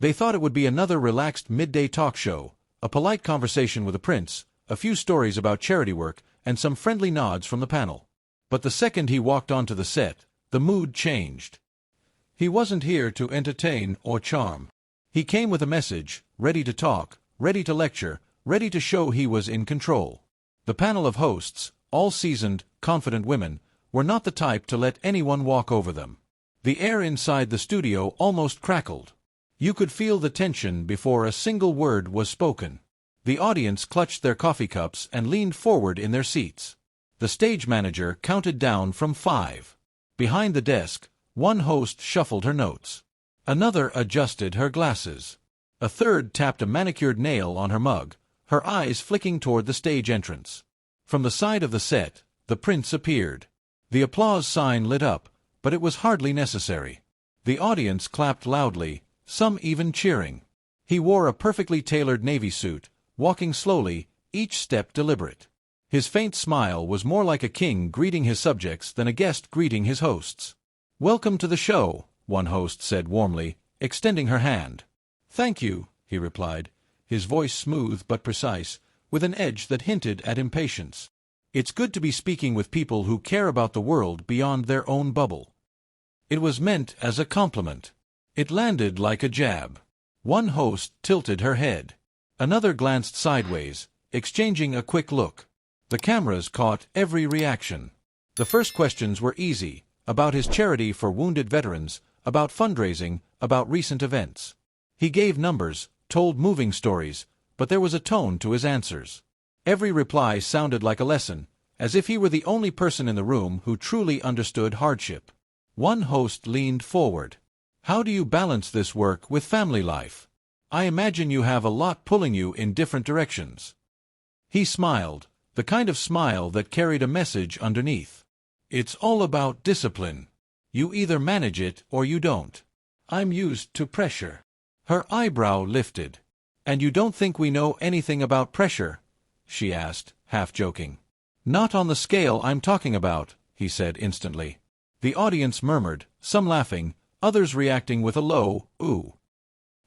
They thought it would be another relaxed midday talk show, a polite conversation with a prince, a few stories about charity work, and some friendly nods from the panel. But the second he walked onto the set, the mood changed. He wasn't here to entertain or charm. He came with a message, ready to talk, ready to lecture, ready to show he was in control. The panel of hosts, all seasoned, confident women, were not the type to let anyone walk over them. The air inside the studio almost crackled. You could feel the tension before a single word was spoken. The audience clutched their coffee cups and leaned forward in their seats. The stage manager counted down from 5. Behind the desk, one host shuffled her notes. Another adjusted her glasses. A third tapped a manicured nail on her mug, her eyes flicking toward the stage entrance. From the side of the set, the prince appeared. The applause sign lit up, but it was hardly necessary. The audience clapped loudly, some even cheering. He wore a perfectly tailored navy suit, walking slowly, each step deliberate. His faint smile was more like a king greeting his subjects than a guest greeting his hosts. "Welcome to the show," one host said warmly, extending her hand. "Thank you," he replied, his voice smooth but precise, with an edge that hinted at impatience. "It's good to be speaking with people who care about the world beyond their own bubble." It was meant as a compliment. It landed like a jab. One host tilted her head. Another glanced sideways, exchanging a quick look. The cameras caught every reaction. The first questions were easy, about his charity for wounded veterans, about fundraising, about recent events. He gave numbers, told moving stories, but there was a tone to his answers. Every reply sounded like a lesson, as if he were the only person in the room who truly understood hardship. One host leaned forward. "How do you balance this work with family life? I imagine you have a lot pulling you in different directions." He smiled, the kind of smile that carried a message underneath. "It's all about discipline. You either manage it or you don't. I'm used to pressure." Her eyebrow lifted. "And you don't think we know anything about pressure?" she asked, half joking. "Not on the scale I'm talking about," he said instantly. The audience murmured, some laughing, others reacting with a low, "ooh."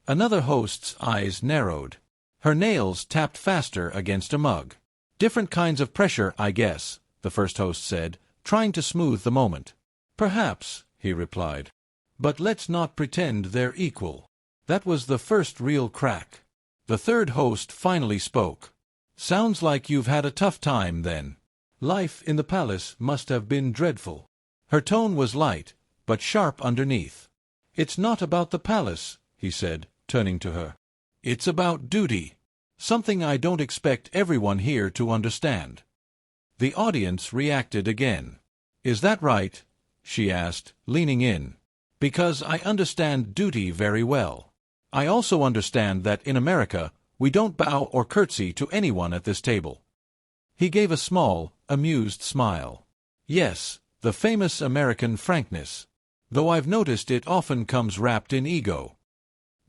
Another host's eyes narrowed. Her nails tapped faster against a mug. "Different kinds of pressure, I guess," the first host said, trying to smooth the moment. "Perhaps," he replied. "But let's not pretend they're equal." That was the first real crack. The third host finally spoke. "Sounds like you've had a tough time, then. Life in the palace must have been dreadful." Her tone was light, but sharp underneath. "It's not about the palace," he said, turning to her. "It's about duty. Something I don't expect everyone here to understand." The audience reacted again. "Is that right?" she asked, leaning in. "Because I understand duty very well. I also understand that in America, we don't bow or curtsy to anyone at this table." He gave a small, amused smile. "Yes, the famous American frankness. Though I've noticed it often comes wrapped in ego."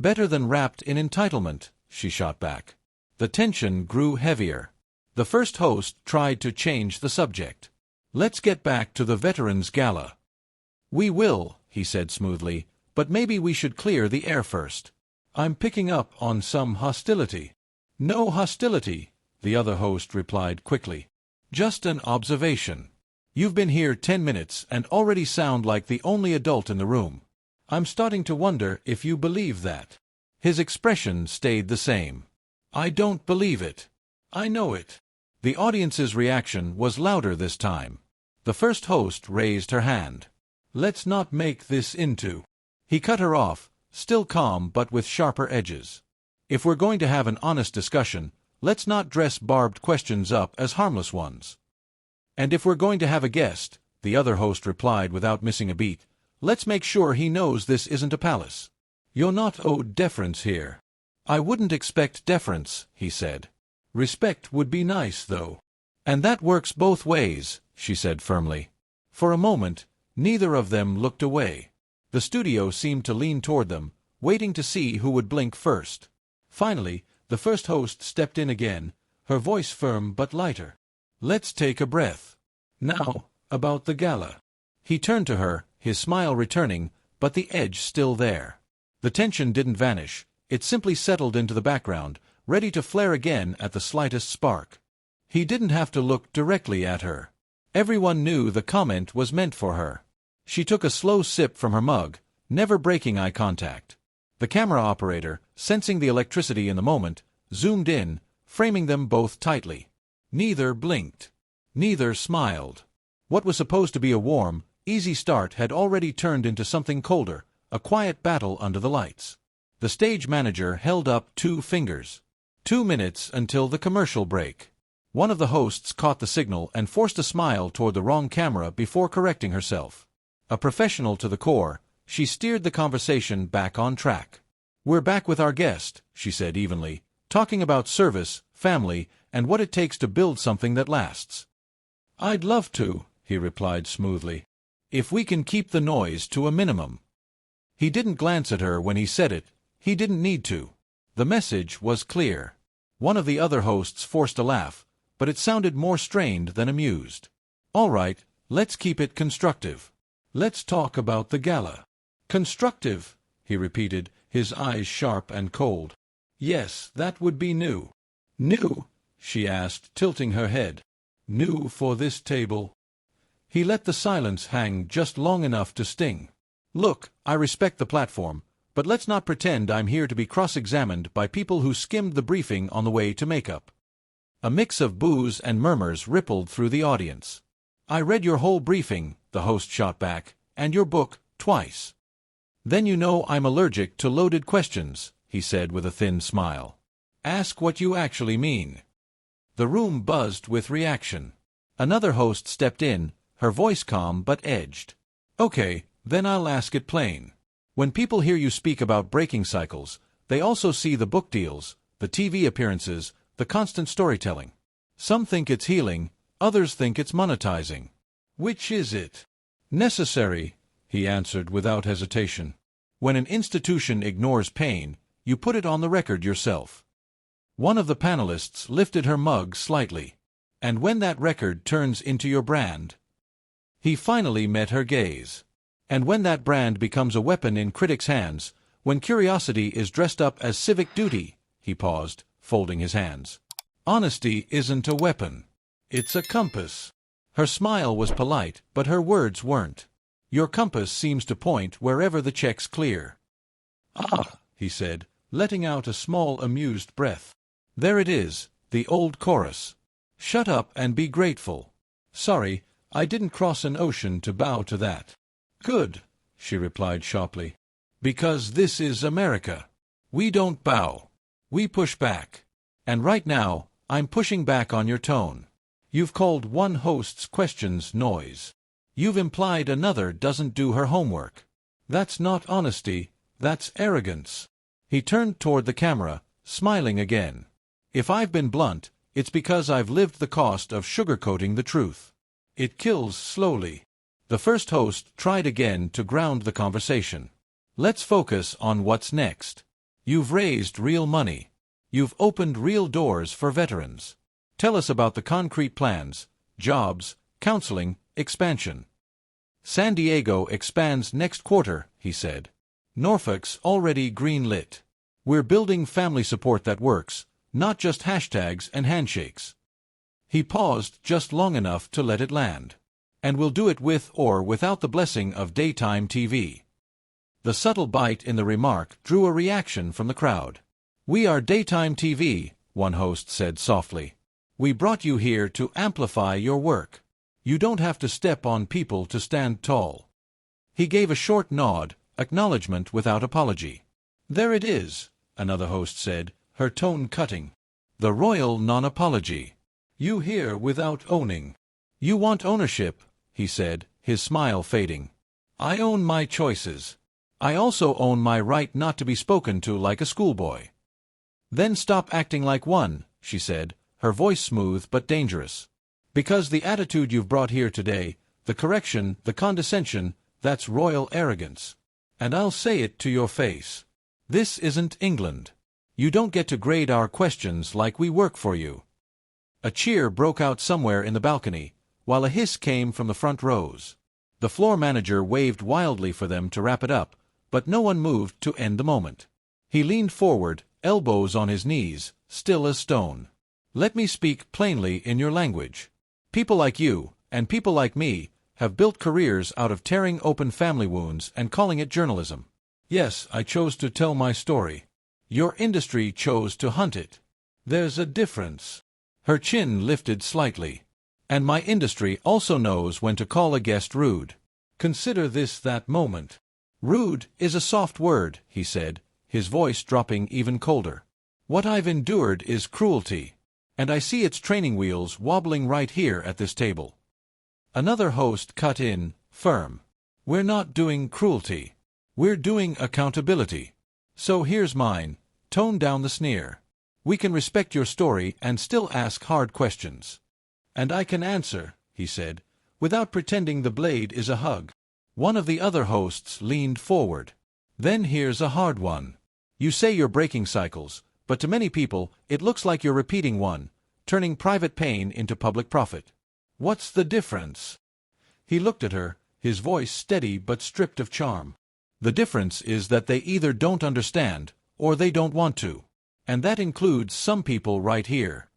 "Better than wrapped in entitlement," she shot back. The tension grew heavier. The first host tried to change the subject. "Let's get back to the Veterans Gala." "We will," he said smoothly, "but maybe we should clear the air first. I'm picking up on some hostility." "No hostility," the other host replied quickly. "Just an observation. You've been here 10 minutes and already sound like the only adult in the room. I'm starting to wonder if you believe that." His expression stayed the same. "I don't believe it. I know it." The audience's reaction was louder this time. The first host raised her hand. "Let's not make this into—" He cut her off, still calm but with sharper edges. "If we're going to have an honest discussion, let's not dress barbed questions up as harmless ones. And if we're going to have a guest," the other host replied without missing a beat, "let's make sure he knows this isn't a palace. You're not owed deference here." "I wouldn't expect deference," he said. "Respect would be nice, though." "And that works both ways," she said firmly. For a moment, neither of them looked away. The studio seemed to lean toward them, waiting to see who would blink first. Finally, the first host stepped in again, her voice firm but lighter. "Let's take a breath. Now, about the gala." He turned to her, his smile returning, but the edge still there. The tension didn't vanish, It simply settled into the background, ready to flare again at the slightest spark. He didn't have to look directly at her. Everyone knew the comment was meant for her. She took a slow sip from her mug, never breaking eye contact. The camera operator, sensing the electricity in the moment, zoomed in, framing them both tightly. Neither blinked. Neither smiled. What was supposed to be a warm, easy start had already turned into something colder, a quiet battle under the lights. The stage manager held up 2 fingers. 2 minutes until the commercial break. One of the hosts caught the signal and forced a smile toward the wrong camera before correcting herself. A professional to the core, she steered the conversation back on track. "We're back with our guest," she said evenly, "talking about service, family, and what it takes to build something that lasts." "I'd love to," he replied smoothly, "if we can keep the noise to a minimum." He didn't glance at her when he said it. He didn't need to. The message was clear. One of the other hosts forced a laugh, but it sounded more strained than amused. "All right, let's keep it constructive. Let's talk about the gala." "Constructive," he repeated, his eyes sharp and cold. "Yes, that would be new." "New?" she asked, tilting her head. "New for this table." He let the silence hang just long enough to sting. "Look, I respect the platform, but let's not pretend I'm here to be cross-examined by people who skimmed the briefing on the way to makeup." A mix of boos and murmurs rippled through the audience. "I read your whole briefing," the host shot back, "and your book, twice." "Then you know I'm allergic to loaded questions," he said with a thin smile. "Ask what you actually mean." The room buzzed with reaction. Another host stepped in, her voice calm but edged. "Okay, then I'll ask it plain. When people hear you speak about breaking cycles, they also see the book deals, the TV appearances, the constant storytelling. Some think it's healing, others think it's monetizing. Which is it?" "Necessary," he answered without hesitation. "When an institution ignores pain, you put it on the record yourself." One of the panelists lifted her mug slightly. "And when that record turns into your brand?" He finally met her gaze. "And when that brand becomes a weapon in critics' hands, when curiosity is dressed up as civic duty," he paused, folding his hands. "Honesty isn't a weapon. It's a compass." Her smile was polite, but her words weren't. "Your compass seems to point wherever the check's clear." "Ah," he said, letting out a small amused breath. "There it is, the old chorus. Shut up and be grateful. Sorry, I didn't cross an ocean to bow to that." "Good," she replied sharply. "Because this is America. We don't bow. We push back. And right now, I'm pushing back on your tone. You've called one host's questions noise. You've implied another doesn't do her homework. That's not honesty, that's arrogance." He turned toward the camera, smiling again. "If I've been blunt, it's because I've lived the cost of sugarcoating the truth. It kills slowly." The first host tried again to ground the conversation. "Let's focus on what's next. You've raised real money. You've opened real doors for veterans. Tell us about the concrete plans, jobs, counseling, expansion." "San Diego expands next quarter," he said. "Norfolk's already green-lit. We're building family support that works, not just hashtags and handshakes." He paused just long enough to let it land. "And we'll do it with or without the blessing of daytime TV." The subtle bite in the remark drew a reaction from the crowd. "We are daytime TV," one host said softly. "We brought you here to amplify your work. You don't have to step on people to stand tall." He gave a short nod, acknowledgement without apology. "There it is," another host said, her tone cutting. "The royal non-apology. You hear without owning." "You want ownership," he said, his smile fading. "I own my choices. I also own my right not to be spoken to like a schoolboy." "Then stop acting like one," she said, her voice smooth but dangerous. "Because the attitude you've brought here today, the correction, the condescension, that's royal arrogance. And I'll say it to your face. This isn't England. You don't get to grade our questions like we work for you." A cheer broke out somewhere in the balcony, while a hiss came from the front rows. The floor manager waved wildly for them to wrap it up, but no one moved to end the moment. He leaned forward, elbows on his knees, still as stone. "Let me speak plainly in your language. People like you, and people like me, have built careers out of tearing open family wounds and calling it journalism. Yes, I chose to tell my story. Your industry chose to hunt it. There's a difference." Her chin lifted slightly. "And my industry also knows when to call a guest rude. Consider this that moment." "Rude is a soft word," he said, his voice dropping even colder. "What I've endured is cruelty. And I see its training wheels wobbling right here at this table." Another host cut in, firm. "We're not doing cruelty. We're doing accountability. So here's mine. Tone down the sneer. We can respect your story and still ask hard questions." "And I can answer," he said, "without pretending the blade is a hug." One of the other hosts leaned forward. "Then here's a hard one. You say you're breaking cycles, but to many people it looks like you're repeating one, turning private pain into public profit. What's the difference?" He looked at her, his voice steady but stripped of charm. "The difference is that they either don't understand, or they don't want to. And that includes some people right here."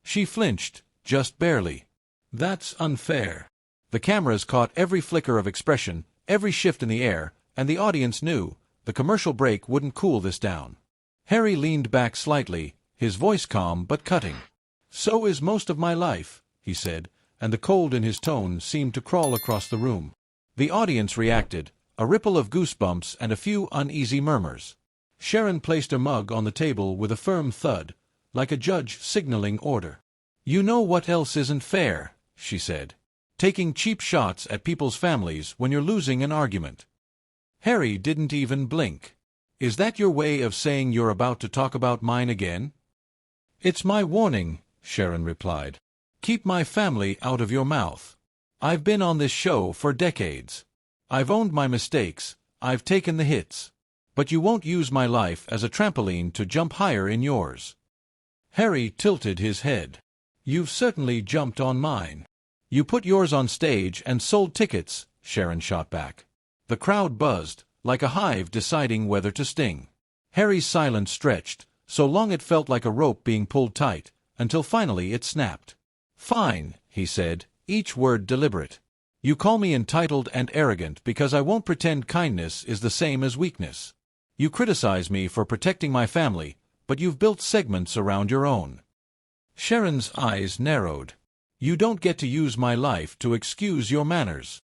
She flinched, just barely. "That's unfair." The cameras caught every flicker of expression, every shift in the air, and the audience knew the commercial break wouldn't cool this down. Harry leaned back slightly, his voice calm but cutting. "So is most of my life," he said, and the cold in his tone seemed to crawl across the room. The audience reacted, a ripple of goosebumps and a few uneasy murmurs. Sharon placed her mug on the table with a firm thud, like a judge signaling order. "You know what else isn't fair," she said. "Taking cheap shots at people's families when you're losing an argument." Harry didn't even blink. "Is that your way of saying you're about to talk about mine again?" "It's my warning," Sharon replied. "Keep my family out of your mouth. I've been on this show for decades. I've owned my mistakes, I've taken the hits. But you won't use my life as a trampoline to jump higher in yours." Harry tilted his head. "You've certainly jumped on mine." "You put yours on stage and sold tickets," Sharon shot back. The crowd buzzed, like a hive deciding whether to sting. Harry's silence stretched, so long it felt like a rope being pulled tight, until finally it snapped. "Fine," he said, each word deliberate. "You call me entitled and arrogant because I won't pretend kindness is the same as weakness. You criticize me for protecting my family, but you've built segments around your own." Sharon's eyes narrowed. "You don't get to use my life to excuse your manners."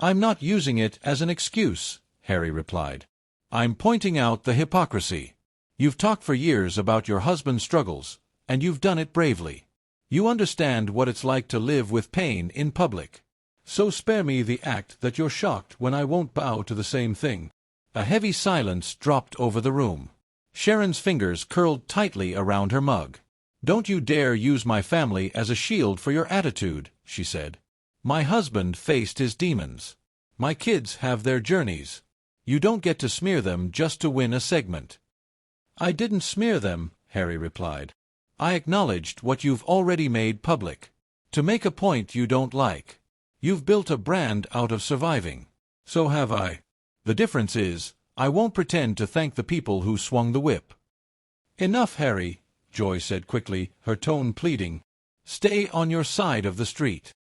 "I'm not using it as an excuse," Harry replied. "I'm pointing out the hypocrisy. You've talked for years about your husband's struggles, and you've done it bravely. You understand what it's like to live with pain in public. So spare me the act that you're shocked when I won't bow to the same thing." A heavy silence dropped over the room. Sharon's fingers curled tightly around her mug. "Don't you dare use my family as a shield for your attitude," she said. "My husband faced his demons. My kids have their journeys. You don't get to smear them just to win a segment." "I didn't smear them," Harry replied. "I acknowledged what you've already made public. To make a point you don't like. You've built a brand out of surviving. So have I. The difference is, I won't pretend to thank the people who swung the whip." "Enough, Harry," Joy said quickly, her tone pleading. "Stay on your side of the street."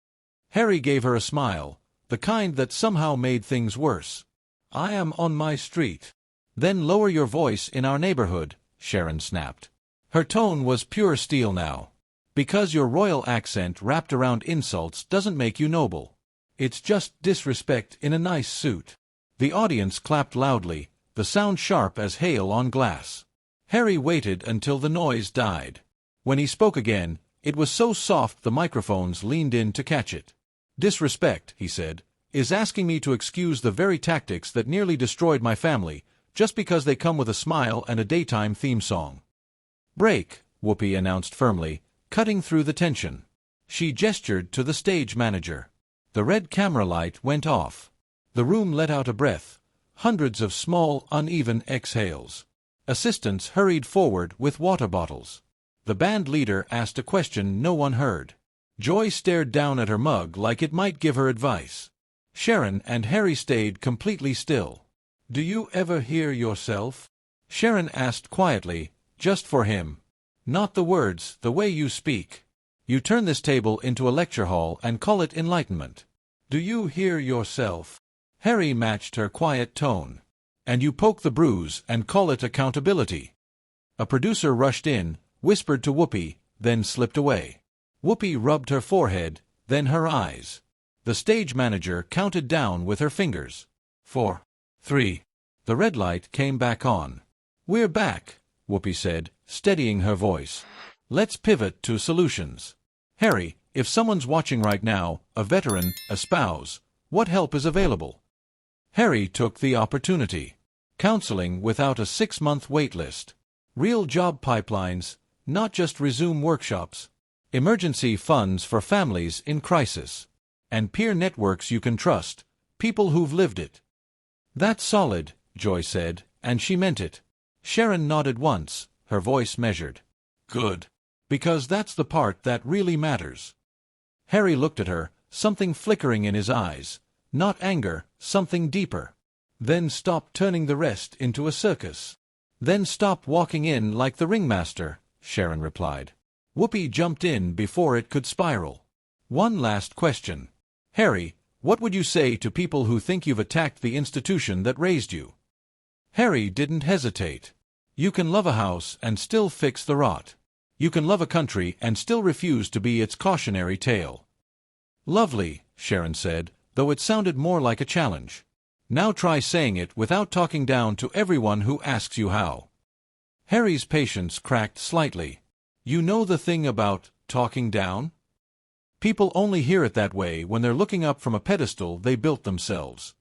Harry gave her a smile, the kind that somehow made things worse. "I am on my street." "Then lower your voice in our neighborhood," Sharon snapped. Her tone was pure steel now. "Because your royal accent wrapped around insults doesn't make you noble. It's just disrespect in a nice suit." The audience clapped loudly, the sound sharp as hail on glass. Harry waited until the noise died. When he spoke again, it was so soft the microphones leaned in to catch it. "Disrespect," he said, "is asking me to excuse the very tactics that nearly destroyed my family, just because they come with a smile and a daytime theme song." "Break," Whoopi announced firmly, cutting through the tension. She gestured to the stage manager. The red camera light went off. The room let out a breath, hundreds of small, uneven exhales. Assistants hurried forward with water bottles. The band leader asked a question no one heard. Joy stared down at her mug like it might give her advice. Sharon and Harry stayed completely still. "Do you ever hear yourself?" Sharon asked quietly, just for him. Not the words, the way you speak. You turn this table into a lecture hall and call it enlightenment. Do you hear yourself? Harry matched her quiet tone. And you poke the bruise and call it accountability. A producer rushed in, whispered to Whoopi, then slipped away. Whoopi rubbed her forehead, then her eyes. The stage manager counted down with her fingers. 4, 3. The red light came back on. We're back, Whoopi said, steadying her voice. Let's pivot to solutions. Harry, if someone's watching right now, a veteran, a spouse, what help is available? Harry took the opportunity. Counseling without a 6-month wait list. Real job pipelines, not just resume workshops. Emergency funds for families in crisis. And peer networks you can trust, people who've lived it. That's solid, Joy said, and she meant it. Sharon nodded once, her voice measured. Good. Because that's the part that really matters. Harry looked at her, something flickering in his eyes. Not anger, something deeper. Then stop turning the rest into a circus. Then stop walking in like the ringmaster, Sharon replied. Whoopi jumped in before it could spiral. One last question. Harry, what would you say to people who think you've attacked the institution that raised you? Harry didn't hesitate. You can love a house and still fix the rot. You can love a country and still refuse to be its cautionary tale. Lovely, Sharon said, though it sounded more like a challenge. Now try saying it without talking down to everyone who asks you how. Harry's patience cracked slightly. You know the thing about talking down? People only hear it that way when they're looking up from a pedestal they built themselves.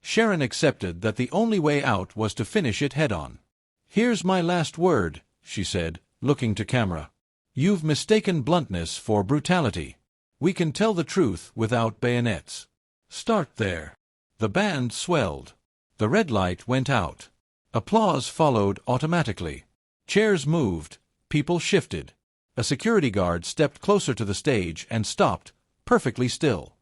Sharon accepted that the only way out was to finish it head-on. Here's my last word, she said, looking to camera. You've mistaken bluntness for brutality. We can tell the truth without bayonets. Start there. The band swelled. The red light went out. Applause followed automatically. Chairs moved. People shifted. A security guard stepped closer to the stage and stopped, perfectly still.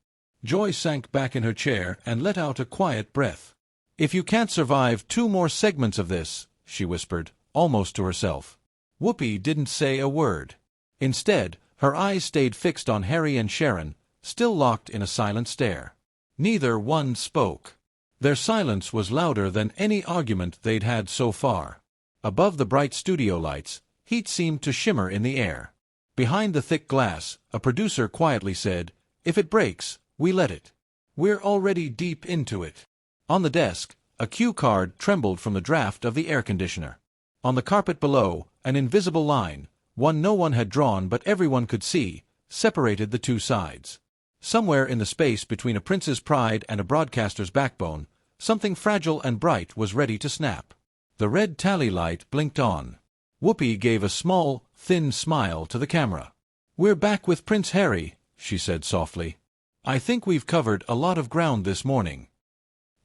Joy sank back in her chair and let out a quiet breath. If you can't survive 2 more segments of this, she whispered, almost to herself. Whoopi didn't say a word. Instead, her eyes stayed fixed on Harry and Sharon, still locked in a silent stare. Neither one spoke. Their silence was louder than any argument they'd had so far. Above the bright studio lights, heat seemed to shimmer in the air. Behind the thick glass, a producer quietly said, If it breaks, we let it. We're already deep into it. On the desk, a cue card trembled from the draft of the air conditioner. On the carpet below, an invisible line, one no one had drawn but everyone could see, separated the 2 sides. Somewhere in the space between a prince's pride and a broadcaster's backbone, something fragile and bright was ready to snap. The red tally light blinked on. Whoopi gave a small, thin smile to the camera. We're back with Prince Harry, she said softly. I think we've covered a lot of ground this morning.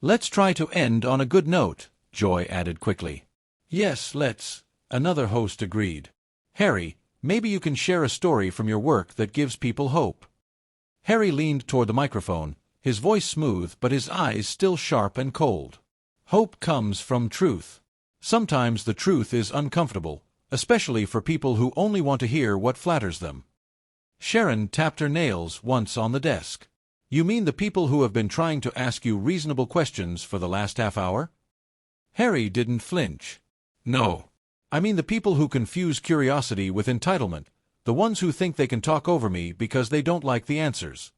Let's try to end on a good note, Joy added quickly. Yes, let's, another host agreed. Harry, maybe you can share a story from your work that gives people hope. Harry leaned toward the microphone, his voice smooth but his eyes still sharp and cold. Hope comes from truth. Sometimes the truth is uncomfortable, especially for people who only want to hear what flatters them. Sharon tapped her nails once on the desk. You mean the people who have been trying to ask you reasonable questions for the last half hour? Harry didn't flinch. No. I mean the people who confuse curiosity with entitlement, the ones who think they can talk over me because they don't like the answers.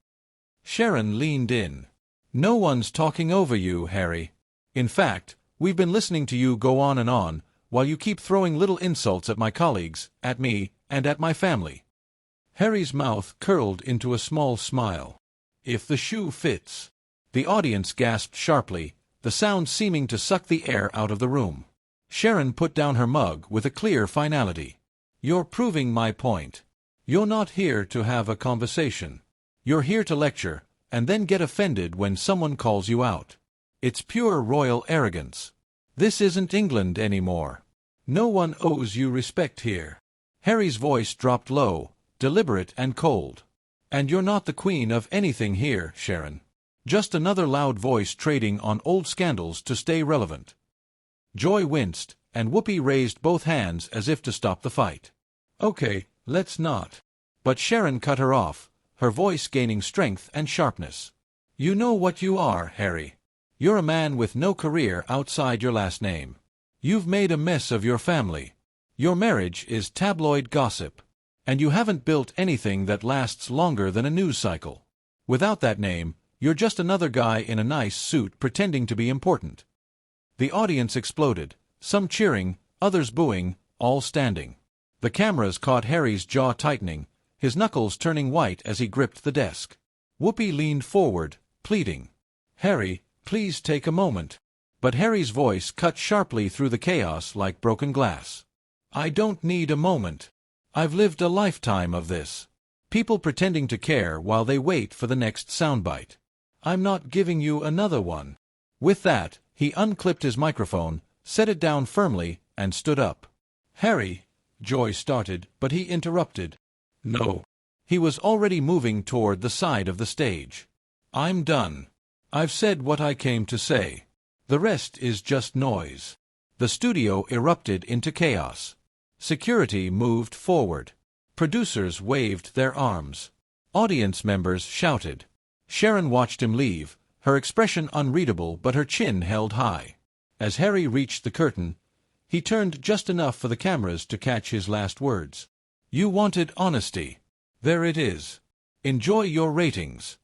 Sharon leaned in. No one's talking over you, Harry. In fact, we've been listening to you go on and on, while you keep throwing little insults at my colleagues, at me, and at my family. Harry's mouth curled into a small smile. If the shoe fits. The audience gasped sharply, the sound seeming to suck the air out of the room. Sharon put down her mug with a clear finality. You're proving my point. You're not here to have a conversation. You're here to lecture, and then get offended when someone calls you out. It's pure royal arrogance. This isn't England anymore. No one owes you respect here. Harry's voice dropped low, deliberate and cold. And you're not the queen of anything here, Sharon. Just another loud voice trading on old scandals to stay relevant. Joy winced, and Whoopi raised both hands as if to stop the fight. "Okay, let's not." But Sharon cut her off, her voice gaining strength and sharpness. "You know what you are, Harry. You're a man with no career outside your last name. You've made a mess of your family. Your marriage is tabloid gossip. And you haven't built anything that lasts longer than a news cycle. Without that name, you're just another guy in a nice suit pretending to be important." The audience exploded, some cheering, others booing, all standing. The cameras caught Harry's jaw tightening, his knuckles turning white as he gripped the desk. Whoopi leaned forward, pleading, "Harry, please take a moment." But Harry's voice cut sharply through the chaos like broken glass. "I don't need a moment. I've lived a lifetime of this. People pretending to care while they wait for the next soundbite. I'm not giving you another one." With that, he unclipped his microphone, set it down firmly, and stood up. "Harry," Joy started, but he interrupted. "No." He was already moving toward the side of the stage. "I'm done. I've said what I came to say. The rest is just noise." The studio erupted into chaos. Security moved forward. Producers waved their arms. Audience members shouted. Sharon watched him leave, her expression unreadable but her chin held high. As Harry reached the curtain, he turned just enough for the cameras to catch his last words. "You wanted honesty. There it is. Enjoy your ratings."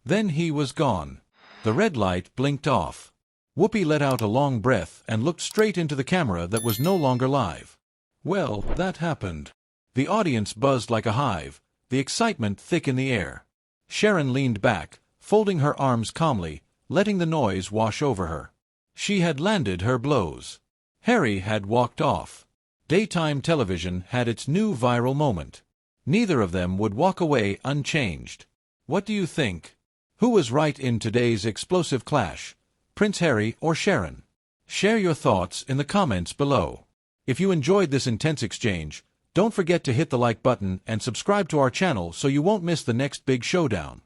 Then he was gone. The red light blinked off. Whoopi let out a long breath and looked straight into the camera that was no longer live. Well, that happened. The audience buzzed like a hive, the excitement thick in the air. Sharon leaned back, folding her arms calmly, letting the noise wash over her. She had landed her blows. Harry had walked off. Daytime television had its new viral moment. Neither of them would walk away unchanged. What do you think? Who was right in today's explosive clash, Prince Harry or Sharon? Share your thoughts in the comments below. If you enjoyed this intense exchange, don't forget to hit the like button and subscribe to our channel so you won't miss the next big showdown.